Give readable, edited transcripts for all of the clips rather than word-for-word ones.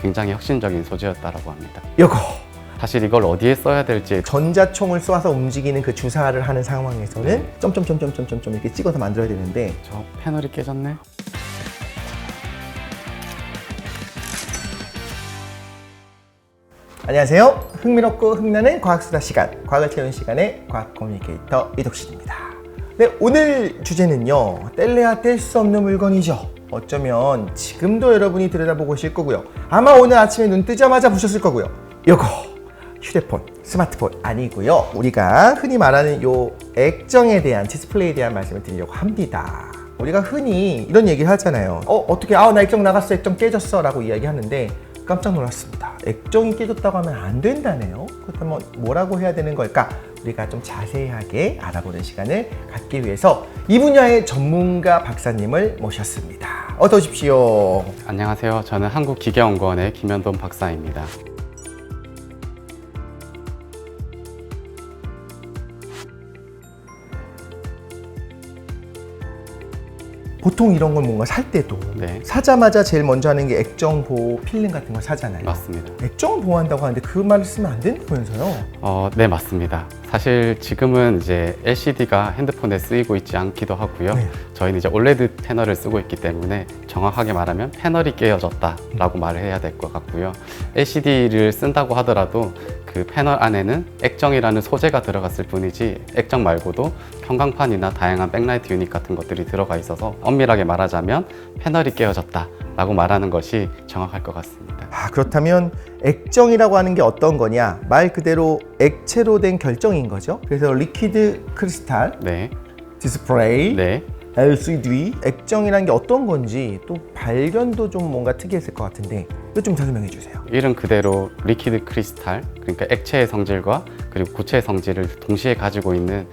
굉장히 혁신적인 소재였다라고 합니다. 요거 사실 이걸 어디에 써야 될지 전자총을 쏘아서 움직이는 그 주사를 하는 상황에서는 네. 점점점점점점 이렇게 찍어서 만들어야 되는데 저 패널이 깨졌네. 안녕하세요. 흥미롭고 흥나는 과학수다 시간, 과학을 채우는 시간의 과학 커뮤니케이터 이덕신입니다. 네, 오늘 주제는요. 뗄래야 뗄 수 없는 물건이죠. 어쩌면 지금도 여러분이 들여다보고 계실 거고요. 아마 오늘 아침에 눈 뜨자마자 보셨을 거고요. 요거 휴대폰, 스마트폰 아니고요. 우리가 흔히 말하는 요 액정에 대한 디스플레이에 대한 말씀을 드리려고 합니다. 우리가 흔히 이런 얘기를 하잖아요. 어떻게 나 액정 나갔어, 액정 깨졌어 라고 이야기하는데 깜짝 놀랐습니다. 액정이 깨졌다고 하면 안 된다네요. 그렇다면 뭐라고 해야 되는 걸까? 우리가 좀 자세하게 알아보는 시간을 갖기 위해서 이 분야의 전문가 박사님을 모셨습니다. 어서 오십시오. 안녕하세요. 저는 한국기계연구원의 김현돈 박사입니다. 보통 이런 걸 뭔가 살 때도 네. 사자마자 제일 먼저 하는 게 액정 보호 필름 같은 걸 사잖아요. 맞습니다. 액정을 보호한다고 하는데 그 말을 쓰면 안 된다면서요? 네, 맞습니다. 사실 지금은 이제 LCD가 핸드폰에 쓰이고 있지 않기도 하고요. 네. 저희는 이제 OLED 패널을 쓰고 있기 때문에 정확하게 말하면 패널이 깨어졌다라고 말을 해야 될 것 같고요. LCD를 쓴다고 하더라도 그 패널 안에는 액정이라는 소재가 들어갔을 뿐이지 액정 말고도 형광판이나 다양한 백라이트 유닛 같은 것들이 들어가 있어서 엄밀하게 말하자면 패널이 깨어졌다라고 말하는 것이 정확할 것 같습니다. 그렇다면 액정이라고 하는 게 어떤 거냐? 말 그대로 액체로 된 결정인 거죠. 그래서 리퀴드 크리스탈, 네, 디스플레이, 네. LCD, 액정이라는 게 어떤 건지 또 발견도 좀 뭔가 특이했을 것 같은데 이거 좀 설명해 주세요. 이름 그대로 리퀴드 크리스탈, 그러니까 액체의 성질과 그리고 고체의 성질을 동시에 가지고 있는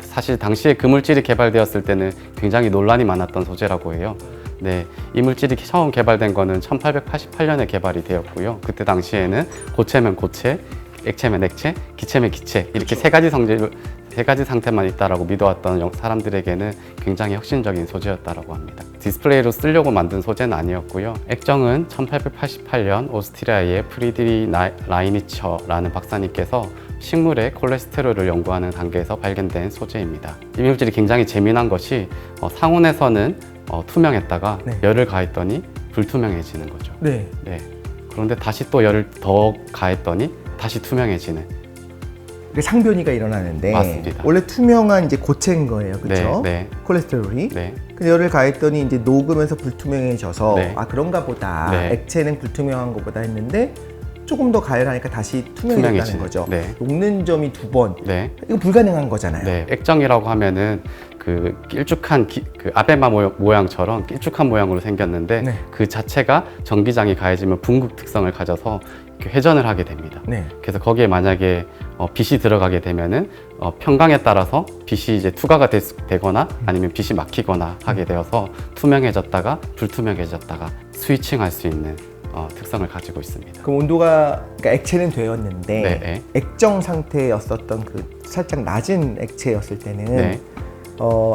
사실 당시에 그 물질이 개발되었을 때는 굉장히 논란이 많았던 소재라고 해요. 네, 이 물질이 처음 개발된 거는 1888년에 개발이 되었고요. 그때 당시에는 고체면 고체, 액체면 액체, 기체면 기체 이렇게 세 가지 상태만 있다라고 믿어왔던 사람들에게는 굉장히 혁신적인 소재였다라고 합니다. 디스플레이로 쓰려고 만든 소재는 아니었고요. 액정은 1888년 오스트리아의 프리드리 라이니처라는 박사님께서 식물의 콜레스테롤을 연구하는 단계에서 발견된 소재입니다. 이 물질이 굉장히 재미난 것이 상온에서는 투명했다가 네. 열을 가했더니 불투명해지는 거죠. 네. 네. 그런데 다시 또 열을 더 가했더니 다시 투명해지는. 상변이가 일어나는데 맞습니다. 원래 투명한 이제 고체인 거예요, 그렇죠? 네, 콜레스테롤이. 네. 근데 열을 가했더니 이제 녹으면서 불투명해져서 네. 그런가 보다. 네. 액체는 불투명한 것보다 했는데 조금 더 가열하니까 다시 투명해졌다는 투명해지는. 거죠. 네. 녹는 점이 2번. 네. 이거 불가능한 거잖아요. 네, 액정이라고 하면은 그 길쭉한 그 아베마 모양처럼 길쭉한 모양으로 생겼는데 네. 그 자체가 전기장이 가해지면 붕극 특성을 가져서 이렇게 회전을 하게 됩니다. 네. 그래서 거기에 만약에 빛이 들어가게 되면은 편광에 따라서 빛이 이제 투과가 되거나 아니면 빛이 막히거나 하게 되어서 투명해졌다가 불투명해졌다가 스위칭할 수 있는 특성을 가지고 있습니다. 그럼 온도가 그러니까 액체는 되었는데 네. 액정 상태였었던 그 살짝 낮은 액체였을 때는 네.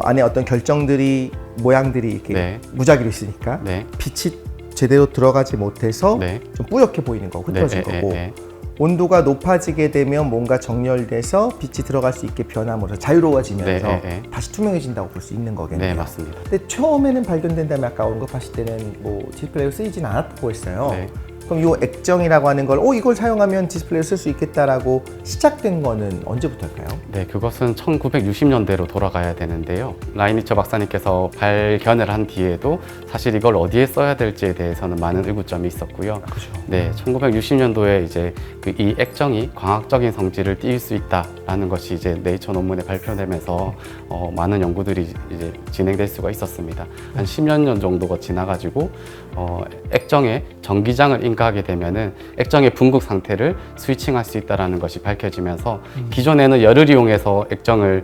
안에 어떤 결정들이 모양들이 이렇게 네. 무작위로 있으니까 네. 빛이 제대로 들어가지 못해서 네. 좀 뿌옇게 보이는 거고 흐트러진 네. 거고 네. 온도가 높아지게 되면 뭔가 정렬돼서 빛이 들어갈 수 있게 변함으로써 자유로워지면서 네. 다시 투명해진다고 볼 수 있는 거겠네요. 네, 맞습니다. 근데 처음에는 발견된 다음에 아까 언급하실 때는 뭐 디스플레이로 쓰이진 않았다고 했어요. 네. 그럼 이 액정이라고 하는 걸 이걸 사용하면 디스플레이로 쓸 수 있겠다라고 시작된 거는 언제부터일까요? 네, 그것은 1960년대로 돌아가야 되는데요. 라이니처 박사님께서 발견을 한 뒤에도 사실 이걸 어디에 써야 될지에 대해서는 많은 의구점이 있었고요. 그렇죠. 네, 1960년도에 이제 이 액정이 광학적인 성질을 띌 수 있다라는 것이 이제 네이처 논문에 발표되면서 많은 연구들이 이제 진행될 수가 있었습니다. 한 10여 년 정도가 지나가지고 액정에 전기장을 인가하게 되면은 액정의 붕극 상태를 스위칭할 수 있다라는 것이 밝혀지면서 기존에는 열을 이용해서 액정을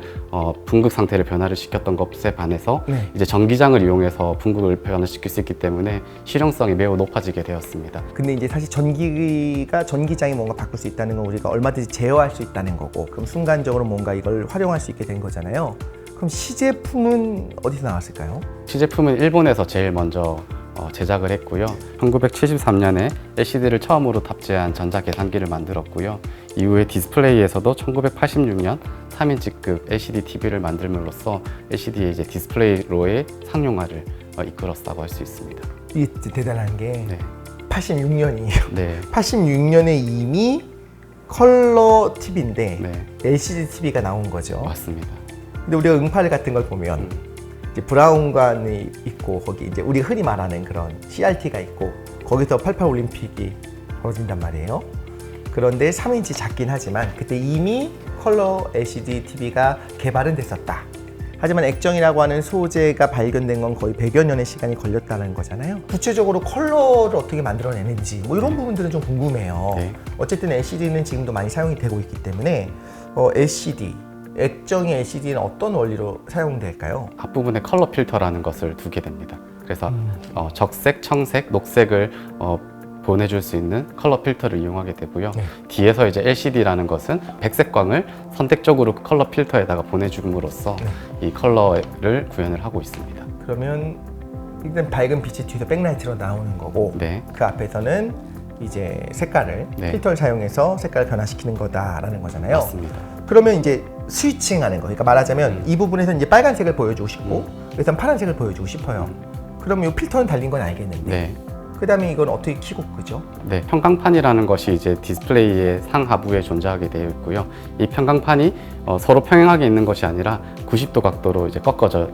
붕극 상태를 변화를 시켰던 것에 반해서 네. 이제 전기장을 이용해서 붕극을 변화시킬 수 있기 때문에 실용성이 매우 높아지게 되었습니다. 근데 이제 사실 전기장이 뭔가 바꿀 수 있다는 건 우리가 얼마든지 제어할 수 있다는 거고 그럼 순간적으로 뭔가 이걸 활용할 수 있게 된 거잖아요. 그럼 시제품은 어디서 나왔을까요? 시제품은 일본에서 제일 먼저 제작을 했고요. 1973년에 LCD를 처음으로 탑재한 전자계산기를 만들었고요. 이후에 디스플레이에서도 1986년 3인치급 LCD TV를 만들므로써 LCD의 이제 디스플레이로의 상용화를 이끌었다고 할 수 있습니다. 이게 대단한 게 네. 86년이에요. 네. 86년에 이미 컬러 TV인데 네. LCD TV가 나온 거죠. 맞습니다. 근데 우리가 응팔 같은 걸 보면 이제 브라운관이 있고 거기 이제 우리가 흔히 말하는 그런 CRT가 있고 거기서 88 올림픽이 벌어진단 말이에요. 그런데 3인치 작긴 하지만 그때 이미 컬러 LCD TV가 개발은 됐었다. 하지만 액정이라고 하는 소재가 발견된 건 거의 100여 년의 시간이 걸렸다는 거잖아요. 구체적으로 컬러를 어떻게 만들어내는지 뭐 이런 부분들은 좀 궁금해요. 네. 어쨌든 LCD는 지금도 많이 사용이 되고 있기 때문에 LCD, 액정의 LCD는 어떤 원리로 사용될까요? 앞부분에 컬러 필터라는 것을 두게 됩니다. 그래서 적색, 청색, 녹색을 보내줄 수 있는 컬러 필터를 이용하게 되고요. 네. 뒤에서 이제 LCD라는 것은 백색광을 선택적으로 컬러 필터에다가 보내줌으로써 이 컬러를 구현을 하고 있습니다. 그러면 일단 밝은 빛이 뒤에서 백라이트로 나오는 거고 네. 그 앞에서는 이제 색깔을 네. 필터를 사용해서 색깔을 변화시키는 거다라는 거잖아요. 맞습니다. 그러면 이제 스위칭하는 거. 그러니까 말하자면 이 부분에서 이제 빨간색을 보여주고 싶고 여기서 파란색을 보여주고 싶어요. 그러면 이 필터는 달린 건 알겠는데 네. 그다음에 이건 어떻게 키고 끄죠? 네, 평강판이라는 것이 이제 디스플레이의 상하부에 존재하게 되어 있고요. 이 평강판이 서로 평행하게 있는 것이 아니라 90도 각도로 이제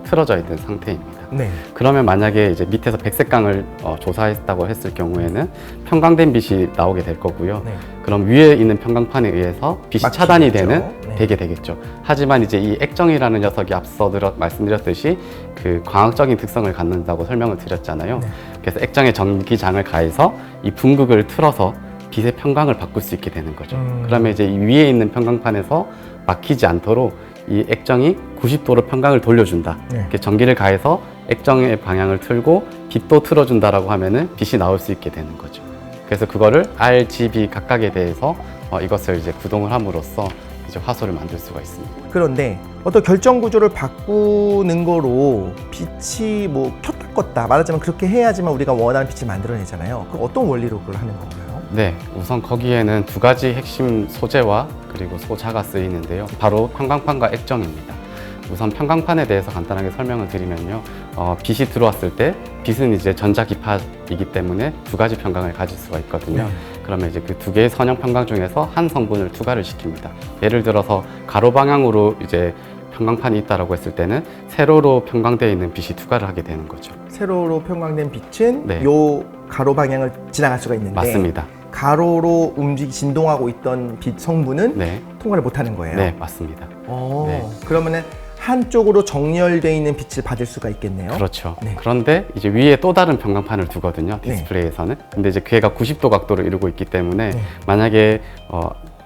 틀어져 있는 상태입니다. 네. 그러면 만약에 이제 밑에서 백색광을 조사했다고 했을 경우에는 평강된 빛이 나오게 될 거고요. 네. 그럼 위에 있는 평강판에 의해서 빛이 막히겠죠. 차단이 되는 네. 되게 되겠죠. 하지만 이제 이 액정이라는 녀석이 앞서 말씀드렸듯이 그 광학적인 특성을 갖는다고 설명을 드렸잖아요. 네. 그래서 액정에 전기장을 가해서 이 분극을 틀어서 빛의 평강을 바꿀 수 있게 되는 거죠. 그러면 이제 이 위에 있는 평강판에서 막히지 않도록 이 액정이 90도로 평강을 돌려준다. 네. 이렇게 전기를 가해서 액정의 방향을 틀고 빛도 틀어준다라고 하면은 빛이 나올 수 있게 되는 거죠. 그래서 그거를 RGB 각각에 대해서 이것을 이제 구동을 함으로써 이제 화소를 만들 수가 있습니다. 그런데 어떤 결정 구조를 바꾸는 거로 빛이 뭐 켰다 껐다 말하자면 그렇게 해야지만 우리가 원하는 빛을 만들어내잖아요. 그 어떤 원리로 그걸 하는 건가요? 네, 우선 거기에는 두 가지 핵심 소재와 그리고 소자가 쓰이는데요. 바로 평강판과 액정입니다. 우선 평강판에 대해서 간단하게 설명을 드리면요. 빛이 들어왔을 때 빛은 이제 전자기파이기 때문에 두 가지 평강을 가질 수가 있거든요. 그러면 이제 그 두 개의 선형 평강 중에서 한 성분을 투과를 시킵니다. 예를 들어서 가로 방향으로 이제 평강판이 있다라고 했을 때는 세로로 평강되어 있는 빛이 투과를 하게 되는 거죠. 세로로 평강된 빛은 네. 요 가로 방향을 지나갈 수가 있는데 맞습니다. 가로로 진동하고 있던 빛 성분은 네, 통과를 못하는 거예요. 네, 맞습니다. 네. 그러면은 한쪽으로 정렬되어 있는 빛을 받을 수가 있겠네요. 그렇죠. 네. 그런데 이제 위에 또 다른 평강판을 두거든요. 디스플레이에서는. 근데 이제 걔가 90도 각도로 이루고 있기 때문에 네. 만약에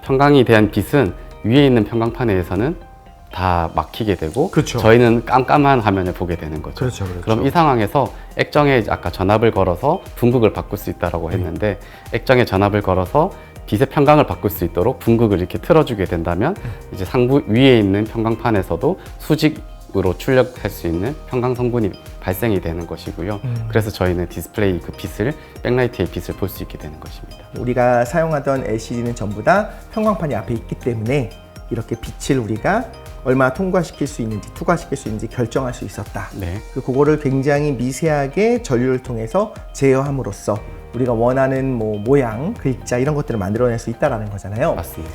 평강이 대한 빛은 위에 있는 평강판에 의해서는 다 막히게 되고 그렇죠. 저희는 깜깜한 화면을 보게 되는 거죠. 그렇죠, 그렇죠. 그럼 이 상황에서 액정에 아까 전압을 걸어서 분극을 바꿀 수 있다라고 했는데 액정에 전압을 걸어서 빛의 평강을 바꿀 수 있도록 분극을 이렇게 틀어주게 된다면 이제 상부 위에 있는 평강판에서도 수직으로 출력할 수 있는 평강 성분이 발생이 되는 것이고요. 그래서 저희는 디스플레이 그 빛을 백라이트의 빛을 볼 수 있게 되는 것입니다. 우리가 사용하던 LCD는 전부 다 평광판이 앞에 있기 때문에 이렇게 빛을 우리가 얼마나 통과시킬 수 있는지 투과시킬 수 있는지 결정할 수 있었다. 네. 그거를 굉장히 미세하게 전류를 통해서 제어함으로써 우리가 원하는 뭐 모양, 글자 이런 것들을 만들어낼 수 있다라는 거잖아요. 맞습니다.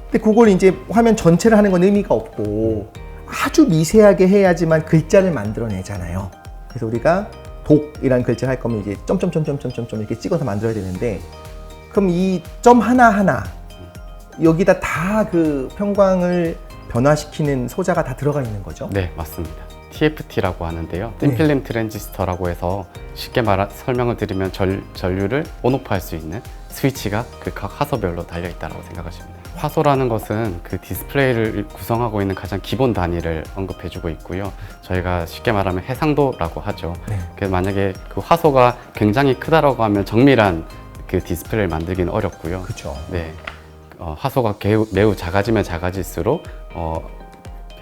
근데 그걸 이제 화면 전체를 하는 건 의미가 없고 아주 미세하게 해야지만 글자를 만들어내잖아요. 그래서 우리가 독이라는 글자를 할 거면 이제 점점점점점점 이렇게 찍어서 만들어야 되는데 그럼 이 점 하나하나 여기다 다 그 평광을 변화시키는 소자가 다 들어가 있는 거죠? 네, 맞습니다. TFT라고 하는데요. 틴필름 트랜지스터라고 해서 쉽게 설명을 드리면 전류를 온오프 할 수 있는 스위치가 그 각 화소별로 달려 있다고 생각하시면 돼요. 화소라는 것은 그 디스플레이를 구성하고 있는 가장 기본 단위를 언급해주고 있고요. 저희가 쉽게 말하면 해상도라고 하죠. 네. 그래서 만약에 그 화소가 굉장히 크다라고 하면 정밀한 그 디스플레이를 만들기는 어렵고요. 그렇죠. 네, 화소가 매우 작아지면 작아질수록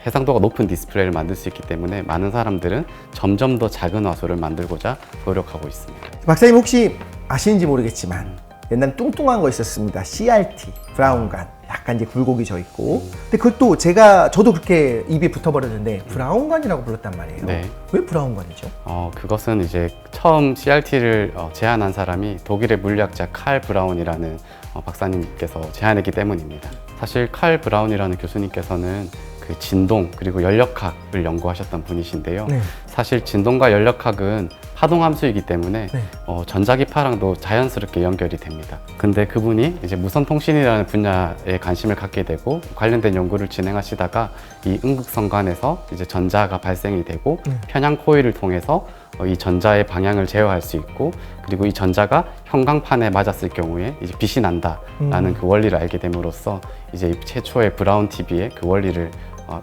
해상도가 높은 디스플레이를 만들 수 있기 때문에 많은 사람들은 점점 더 작은 화소를 만들고자 노력하고 있습니다. 박사님 혹시 아시는지 모르겠지만 옛날 뚱뚱한 거 있었습니다. CRT, 브라운관. 약간 이제 굴곡이 져 있고. 근데 그것도 저도 그렇게 입에 붙어버렸는데 브라운관이라고 불렀단 말이에요. 네. 왜 브라운관이죠? 그것은 이제 처음 CRT를 제안한 사람이 독일의 물리학자 칼 브라운이라는 박사님께서 제안했기 때문입니다. 사실 칼 브라운이라는 교수님께서는 그 진동 그리고 연력학을 연구하셨던 분이신데요. 네. 사실 진동과 연력학은 파동 함수이기 때문에 네. 전자기파랑도 자연스럽게 연결이 됩니다. 근데 그분이 이제 무선통신이라는 분야에 관심을 갖게 되고 관련된 연구를 진행하시다가 이 음극성관에서 이제 전자가 발생이 되고 편향 코일을 통해서 이 전자의 방향을 제어할 수 있고 그리고 이 전자가 형광판에 맞았을 경우에 이제 빛이 난다라는 그 원리를 알게 됨으로써 이제 최초의 브라운 TV의 그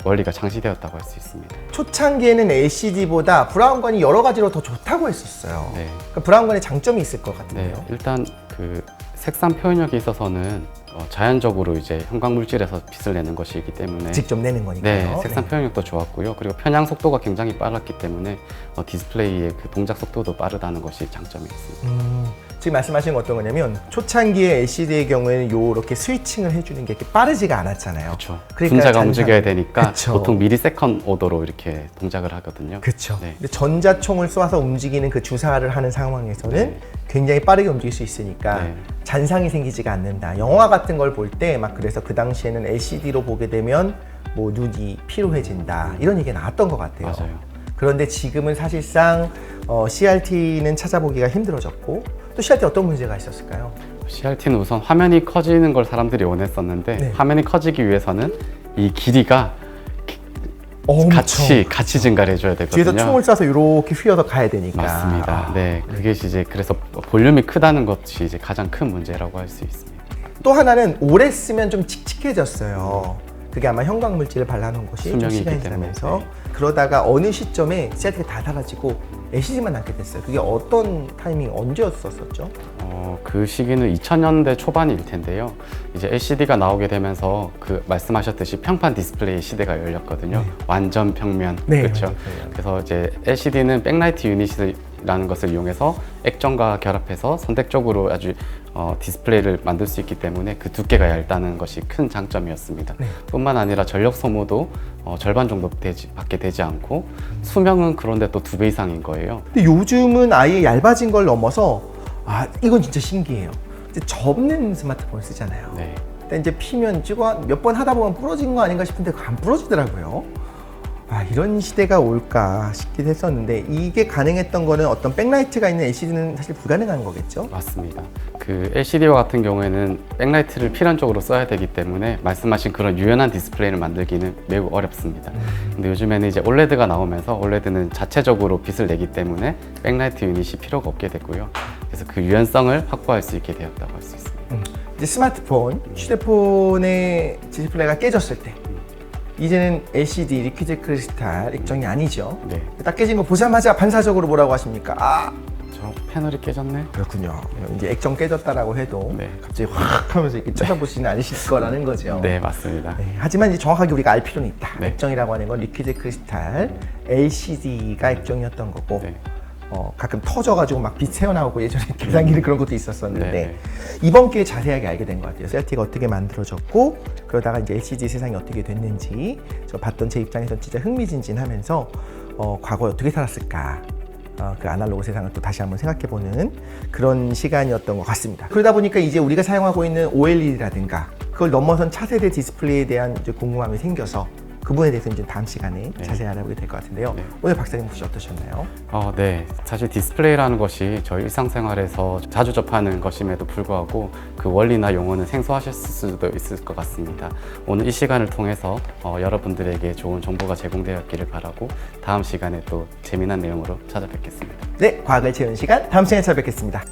원리가 창시되었다고 할 수 있습니다. 초창기에는 LCD보다 브라운관이 여러 가지로 더 좋다고 했었어요. 네. 그러니까 브라운관에 장점이 있을 것 같은데요. 네, 일단 그 색상 표현력에 있어서는 자연적으로 이제 형광 물질에서 빛을 내는 것이기 때문에 직접 내는 거니까요. 네, 색상 표현력도 좋았고요. 그리고 편향 속도가 굉장히 빨랐기 때문에 디스플레이의 그 동작 속도도 빠르다는 것이 장점이 있습니다. 지금 말씀하신 건 어떤 거냐면 초창기의 LCD의 경우에는 요렇게 스위칭을 해주는 게 이렇게 빠르지가 않았잖아요. 그렇죠. 그러니까 분자가 움직여야 되니까 그쵸. 보통 미리세컨 오더로 이렇게 동작을 하거든요. 그렇죠. 네. 근데 전자총을 쏘아서 움직이는 그 주사를 하는 상황에서는 네. 굉장히 빠르게 움직일 수 있으니까 네. 잔상이 생기지가 않는다. 영화 같은 걸 볼 때 막 그래서 그 당시에는 LCD로 보게 되면 뭐 눈이 피로해진다 이런 얘기가 나왔던 것 같아요. 맞아요. 그런데 지금은 사실상 CRT는 찾아보기가 힘들어졌고 또 CRT 어떤 문제가 있었을까요? CRT는 우선 화면이 커지는 걸 사람들이 원했었는데 네. 화면이 커지기 위해서는 이 길이가 같이 증가를 해줘야 되거든요. 뒤에서 총을 쏴서 이렇게 휘어서 가야 되니까. 맞습니다. 네, 그게 이제 그래서 볼륨이 크다는 것이 이제 가장 큰 문제라고 할 수 있습니다. 또 하나는 오래 쓰면 좀 칙칙해졌어요. 그게 아마 형광 물질을 발라놓은 것이 좀 수명이 시간이 있기 때문에. 지나면서 네. 그러다가 어느 시점에 CRT가 다 사라지고 LCD만 남게 됐어요. 그게 어떤 타이밍 언제였었죠? 그 시기는 2000년대 초반일 텐데요. 이제 LCD가 나오게 되면서 그 말씀하셨듯이 평판 디스플레이 시대가 열렸거든요. 네. 완전 평면. 네, 그렇죠. 완전 평면. 그래서 이제 LCD는 백라이트 유닛이라는 것을 이용해서 액정과 결합해서 선택적으로 아주 디스플레이를 만들 수 있기 때문에 그 두께가 얇다는 것이 큰 장점이었습니다. 네. 뿐만 아니라 전력 소모도 절반 정도 밖에 되지 않고 수명은 그런데 또 2배 이상인 거예요. 근데 요즘은 아예 얇아진 걸 넘어서 이건 진짜 신기해요. 이제 접는 스마트폰을 쓰잖아요. 네. 근데 이제 피면 찍어 몇 번 하다 보면 부러진 거 아닌가 싶은데 그거 안 부러지더라고요. 이런 시대가 올까 싶긴 했었는데 이게 가능했던 거는 어떤 백라이트가 있는 LCD는 사실 불가능한 거겠죠? 맞습니다. 그 LCD와 같은 경우에는 백라이트를 필연적으로 써야 되기 때문에 말씀하신 그런 유연한 디스플레이를 만들기는 매우 어렵습니다. 근데 요즘에는 이제 OLED가 나오면서 OLED는 자체적으로 빛을 내기 때문에 백라이트 유닛이 필요가 없게 됐고요. 그래서 그 유연성을 확보할 수 있게 되었다고 할 수 있습니다. 이제 스마트폰, 휴대폰의 디스플레이가 깨졌을 때 이제는 LCD, 리퀴드 크리스탈 액정이 아니죠. 네. 딱 깨진 거 보자마자 반사적으로 뭐라고 하십니까? 저 패널이 깨졌네. 그렇군요. 이제 액정 깨졌다라고 해도 네. 갑자기 확 하면서 이렇게 쳐다보시는 않으실 거라는 거죠. 네, 맞습니다. 네, 하지만 이제 정확하게 우리가 알 필요는 있다. 네. 액정이라고 하는 건 리퀴드 크리스탈, LCD가 액정이었던 거고 네. 가끔 터져가지고 막 빛 새어나오고 예전에 계산기는 그런 것도 있었었는데 네. 이번 기회에 자세하게 알게 된 것 같아요. CRT가 어떻게 만들어졌고 그러다가 이제 LCD 세상이 어떻게 됐는지 저 봤던 제 입장에서 진짜 흥미진진하면서 과거에 어떻게 살았을까 그 아날로그 세상을 또 다시 한번 생각해보는 그런 시간이었던 것 같습니다. 그러다 보니까 이제 우리가 사용하고 있는 OLED라든가 그걸 넘어선 차세대 디스플레이에 대한 이제 궁금함이 생겨서 그 부분에 대해서 이제 다음 시간에 네. 자세히 알아보게 될 것 같은데요. 네. 오늘 박사님 혹시 어떠셨나요? 네. 사실 디스플레이라는 것이 저희 일상생활에서 자주 접하는 것임에도 불구하고 그 원리나 용어는 생소하셨을 수도 있을 것 같습니다. 오늘 이 시간을 통해서 여러분들에게 좋은 정보가 제공되었기를 바라고 다음 시간에 또 재미난 내용으로 찾아뵙겠습니다. 네, 과학을 채우는 시간 다음 시간에 찾아뵙겠습니다.